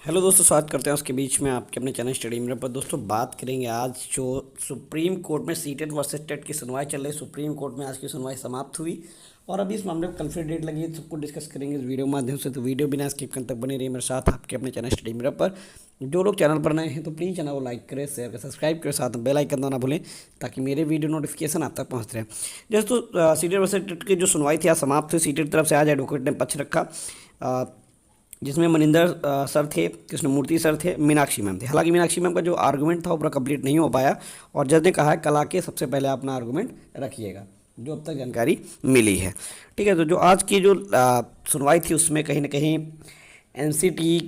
Hello दोस्तों, स्वागत करते हैं उसके बीच में आपके अपने चैनल स्टडी मिरर पर। दोस्तों बात करेंगे आज जो सुप्रीम कोर्ट में सीटेट वर्सेस टेट की सुनवाई चल रही है। सुप्रीम कोर्ट में आज की सुनवाई समाप्त हुई और अभी इस मामले में कल फिर डेट लगी है। सबको डिस्कस करेंगे इस वीडियो के माध्यम से। तो वीडियो बिना स्किप करने तक बने रहिए मेरे साथ आपके अपने चैनल स्टडी मिरर पर। जो लोग चैनल पर नए हैं तो प्लीज़ चैनल को लाइक करें, शेयर करें, सब्सक्राइब करें, साथ में बेल आइकन दबाना भूलें ताकि मेरे वीडियो नोटिफिकेशन आप तक पहुँचते रहे। जैसे तो सीटेट वर्सेस टेट की जो सुनवाई थी आज समाप्त हुई। सीटेट तरफ से आज एडवोकेट ने पक्ष रखा, जिसमें मनिंदर सर थे, कृष्णमूर्ति सर थे, मीनाक्षी मैम थे। हालांकि मीनाक्षी मैम का जो आर्गूमेंट था वो पूरा कंप्लीट नहीं हो पाया और जज ने कहा है कल आके सबसे पहले अपना आर्गूमेंट रखिएगा, जो अब तक जानकारी मिली है। ठीक है, तो जो आज की जो सुनवाई थी उसमें कहीं ना कहीं एनसीटी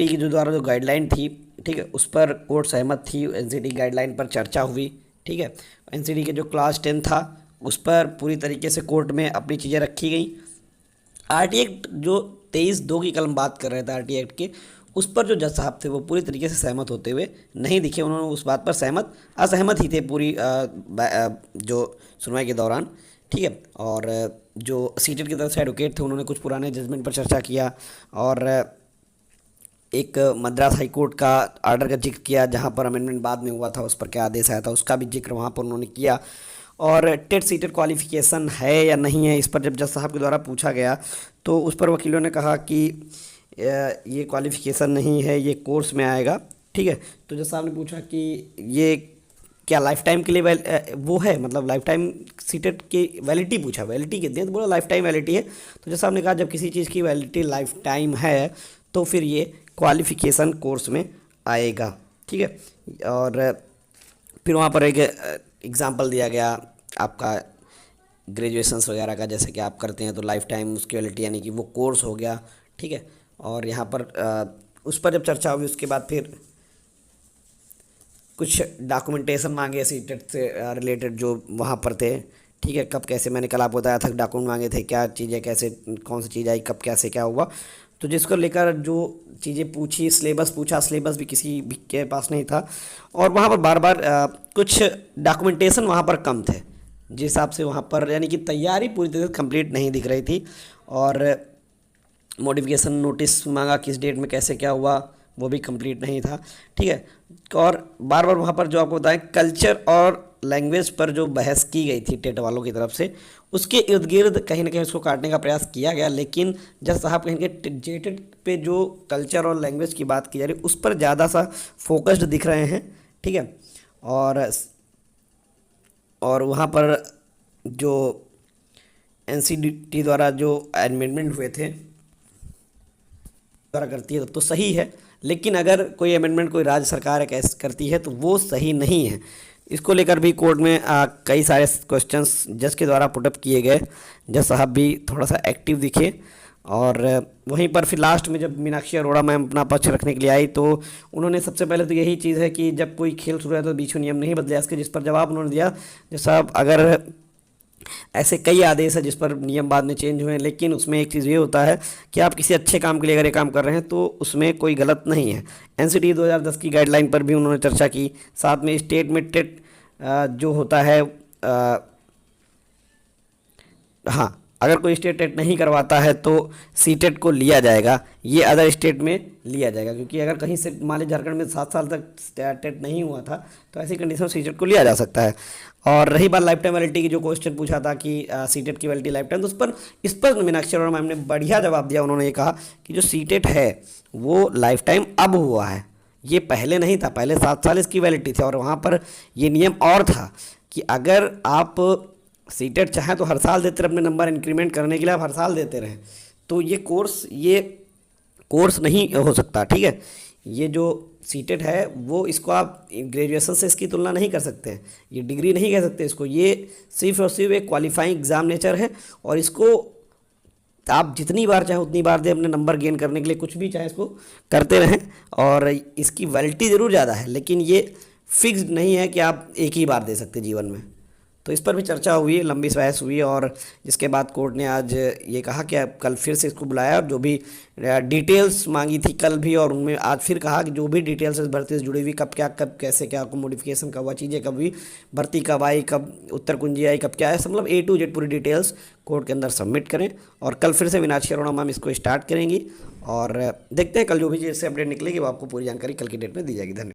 की जो द्वारा जो गाइडलाइन थी, ठीक है, उस पर कोर्ट सहमत थी। एनसीटी गाइडलाइन पर चर्चा हुई। ठीक है, एनसीटी के जो क्लास 10 था उस पर पूरी तरीके से कोर्ट में अपनी चीज़ें रखी गई। आरटी एक्ट जो 23(2) की कलम बात कर रहे थे आरटी एक्ट के, उस पर जो जज साहब थे वो पूरी तरीके से सहमत होते हुए नहीं दिखे। उन्होंने उस बात पर असहमत ही थे पूरी जो सुनवाई के दौरान। ठीक है, और जो सीटेट की तरफ से एडवोकेट थे उन्होंने कुछ पुराने जजमेंट पर चर्चा किया और एक मद्रास हाई कोर्ट का आर्डर का जिक्र किया जहां पर अमेंडमेंट बाद में हुआ था, उस पर क्या आदेश आया था उसका भी जिक्र वहां पर उन्होंने किया। और टेट सीटेट क्वालिफिकेशन है या नहीं है, इस पर जब जज साहब के द्वारा पूछा गया तो उस पर वकीलों ने कहा कि ये क्वालिफिकेशन नहीं है, ये कोर्स में आएगा। ठीक है, तो जज साहब ने पूछा कि ये क्या लाइफ टाइम के लिए वो है, मतलब लाइफ टाइम सीटेट की वैलिडिटी पूछा, वैलिडिटी कितनी है, तो बोला लाइफ टाइम वैलिडिटी है। तो जज साहब ने कहा जब किसी चीज़ की वैलिडिटी लाइफ टाइम है तो फिर ये क्वालिफिकेशन कोर्स में आएगा। ठीक है, और फिर वहाँ पर एक एग्ज़ाम्पल दिया गया आपका ग्रेजुएशंस वगैरह का, जैसे कि आप करते हैं तो लाइफ टाइम उसकी वैलिडिटी यानी कि वो कोर्स हो गया। ठीक है, और यहाँ पर उस पर जब चर्चा हुई उसके बाद फिर कुछ डॉक्यूमेंटेशन मांगे सीटेट से रिलेटेड जो वहाँ पर थे। ठीक है, कब कैसे, मैंने कल आपको बताया था डॉक्यूमेंट मांगे थे, क्या चीज़ें कैसे कौन सी चीज़ आई, कब कैसे क्या हुआ। तो जिसको लेकर जो चीज़ें पूछी, सिलेबस पूछा, सिलेबस भी किसी भी के पास नहीं था और वहाँ पर बार बार कुछ डॉक्यूमेंटेशन वहाँ पर कम थे, जिस हिसाब से वहाँ पर यानी कि तैयारी पूरी तरह से कंप्लीट नहीं दिख रही थी। और मॉडिफिकेशन नोटिस मांगा किस डेट में कैसे क्या हुआ, वो भी कंप्लीट नहीं था। ठीक है, और बार बार वहाँ पर जो आपको बताएं कल्चर और लैंग्वेज पर जो बहस की गई थी टेट वालों की तरफ से, उसके इर्द गिर्द कहीं ना कहीं उसको काटने का प्रयास किया गया। लेकिन जज साहब कहेंगे जेटेड पे जो कल्चर और लैंग्वेज की बात की जा रही है उस पर ज़्यादा सा फोकस्ड दिख रहे हैं। ठीक है, और वहाँ पर जो एनसीटी द्वारा जो अमेंडमेंट हुए थे द्वारा करती है तब तो सही है, लेकिन अगर कोई अमेंडमेंट कोई राज्य सरकार एक ऐसे करती है तो वो सही नहीं है। इसको लेकर भी कोर्ट में कई सारे क्वेश्चंस जज के द्वारा पुटअप किए गए। जज साहब भी थोड़ा सा एक्टिव दिखे और वहीं पर फिर लास्ट में जब मीनाक्षी अरोड़ा मैम अपना पक्ष रखने के लिए आई तो उन्होंने सबसे पहले तो यही चीज़ है कि जब कोई खेल शुरू है तो बीच में नियम नहीं बदले इसके, जिस पर जवाब उन्होंने दिया जज साहब अगर ऐसे कई आदेश है जिस पर नियम बाद में चेंज हुए हैं, लेकिन उसमें एक चीज़ ये होता है कि आप किसी अच्छे काम के लिए अगर ये काम कर रहे हैं तो उसमें कोई गलत नहीं है। एनसीटी 2010 की गाइडलाइन पर भी उन्होंने चर्चा की। साथ में स्टेट में टेट जो होता है, हाँ, अगर कोई स्टेट टेट नहीं करवाता है तो सीटेट को लिया जाएगा, ये अदर स्टेट में लिया जाएगा, क्योंकि अगर कहीं से मान लीजिए झारखंड में 7 साल तक टेट नहीं हुआ था तो ऐसी कंडीशन में सीटेट को लिया जा सकता है। और रही बात लाइफ टाइम वैलिडिटी की, जो क्वेश्चन पूछा था कि सीटेट की वैलिडिटी लाइफ टाइम, तो इस पर मीनाक्षी अरोड़ा मैम ने बढ़िया जवाब दिया। उन्होंने ये कहा कि जो सीटेट है वो लाइफ टाइम अब हुआ है, ये पहले नहीं था, पहले 7 साल इसकी वैलिडिटी थी और वहाँ पर ये नियम और था कि अगर आप सीटेट चाहें तो हर साल देते रहे, अपने नंबर इंक्रीमेंट करने के लिए आप हर साल देते रहें, तो ये कोर्स नहीं हो सकता। ठीक है, ये जो सीटेट है वो इसको आप ग्रेजुएशन से इसकी तुलना नहीं कर सकते हैं, ये डिग्री नहीं कह सकते इसको, ये सिर्फ और सिर्फ एक क्वालिफाइंग एग्जाम नेचर है और इसको आप जितनी बार चाहे उतनी बार दें, अपने नंबर गेन करने के लिए कुछ भी चाहे इसको करते रहें। और इसकी वैलिडिटी ज़रूर ज़्यादा है लेकिन ये फिक्स्ड नहीं है कि आप एक ही बार दे सकते जीवन में। तो इस पर भी चर्चा हुई, लंबी बहस हुई, और जिसके बाद कोर्ट ने आज ये कहा कि अब कल फिर से इसको बुलाया और जो भी डिटेल्स मांगी थी कल भी, और उनमें आज फिर कहा कि जो भी डिटेल्स इस भर्ती से जुड़ी हुई, कब क्या, कब कैसे क्या मोडिफिकेशन कब हुआ, चीज़ें कब हुई, भर्ती कब आई, कब उत्तर कुंजी आई, कब क्या है, मतलब A to Z पूरी डिटेल्स कोर्ट के अंदर सबमिट करें। और कल फिर से मीनाक्षी अरोड़ा मैम इसको स्टार्ट करेंगी, और देखते हैं कल जो भी जैसे अपडेट निकलेगी वो आपको पूरी जानकारी कल की डेट में दी जाएगी। धन्यवाद।